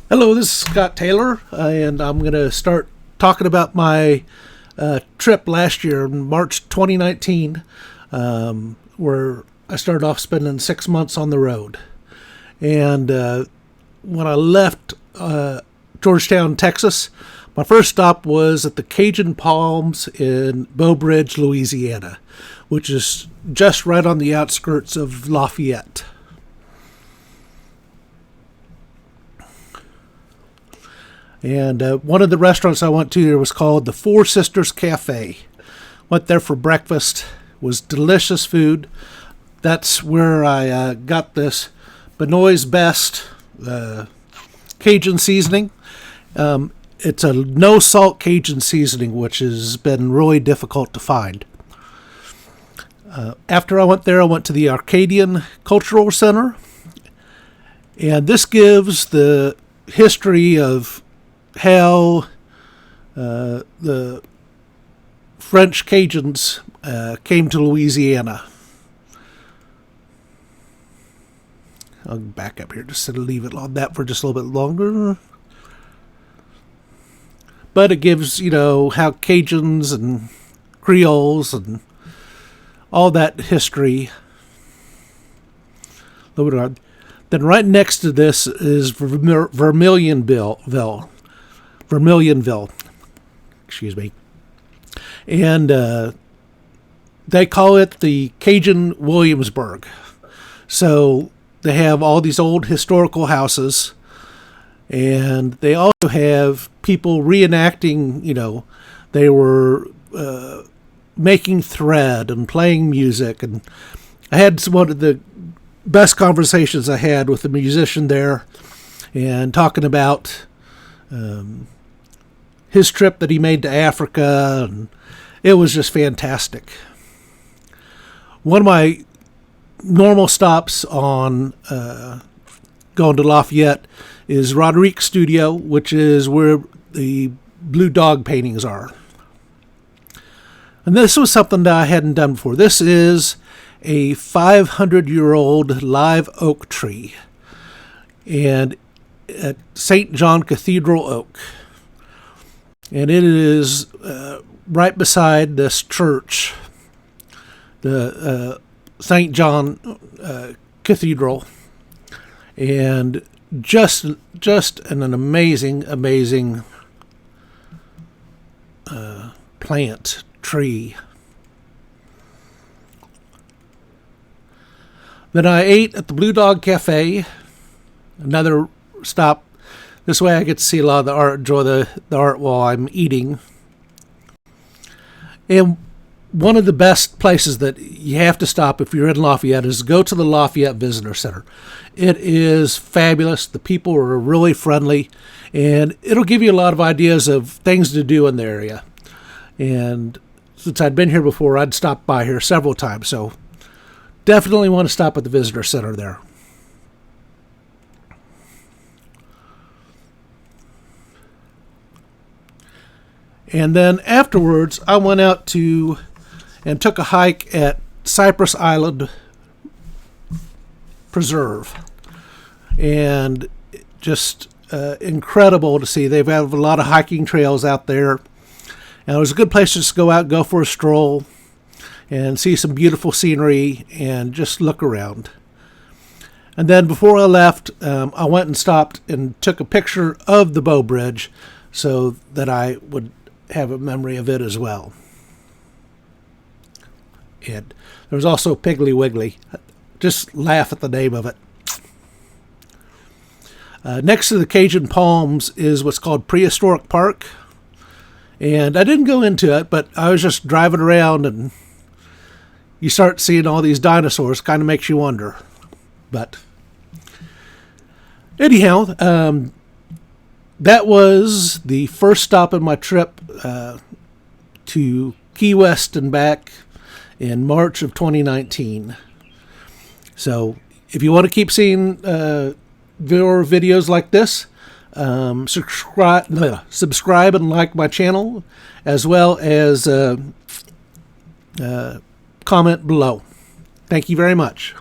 Hello, this is Scott Taylor, and I'm going to start talking about my trip last year in March 2019, where I started off spending 6 months on the road. And when I left Georgetown, Texas, my first stop was at the Cajun Palms in Beau Bridge, Louisiana, which is just right on the outskirts of Lafayette. And one of the restaurants I went to there was called the Four Sisters Cafe. Went there for breakfast. Was delicious food. That's where I got this Benoit's Best Cajun seasoning. It's a no salt Cajun seasoning, which has been really difficult to find. After I went there, I went to the Acadian Cultural Center. And this gives the history of how the French Cajuns came to Louisiana. I'll back up here just to leave it on that for just a little bit longer. But it gives, how Cajuns and Creoles and all that history. Then right next to this is Vermilionville. Excuse me. And they call it the Cajun Williamsburg. So they have all these old historical houses, and they also have people reenacting, they were making thread and playing music. And I had one of the best conversations I had with a musician there, and talking about his trip that he made to Africa, and it was just fantastic. One of my normal stops on going to Lafayette is Roderick Studio, which is where the blue dog paintings are. And this was something that I hadn't done before. This is a 500-year-old live oak tree, and at St. John Cathedral Oak. And it is right beside this church, the St. John Cathedral, and just an amazing plant tree. Then I ate at the Blue Dog Cafe, another stop. This way I get to see a lot of the art, enjoy the art while I'm eating. And one of the best places that you have to stop if you're in Lafayette is go to the Lafayette Visitor Center. It is fabulous. The people are really friendly, and it'll give you a lot of ideas of things to do in the area. And since I'd been here before, I'd stopped by here several times, so definitely want to stop at the Visitor Center there. And then afterwards, I went out and took a hike at Cyprus Island Preserve. And just incredible to see. They have a lot of hiking trails out there. And it was a good place to just go out, go for a stroll, and see some beautiful scenery and just look around. And then before I left, I went and stopped and took a picture of the Beau Bridge so that I would have a memory of it as well. And there was also Piggly Wiggly. Just laugh at the name of it. Next to the Cajun Palms is what's called Prehistoric Park. And I didn't go into it, but I was just driving around, and you start seeing all these dinosaurs. Kind of makes you wonder. But anyhow, that was the first stop in my trip to Key West and back in March of 2019. So if you want to keep seeing your videos like this, subscribe and like my channel, as well as comment below. Thank you very much.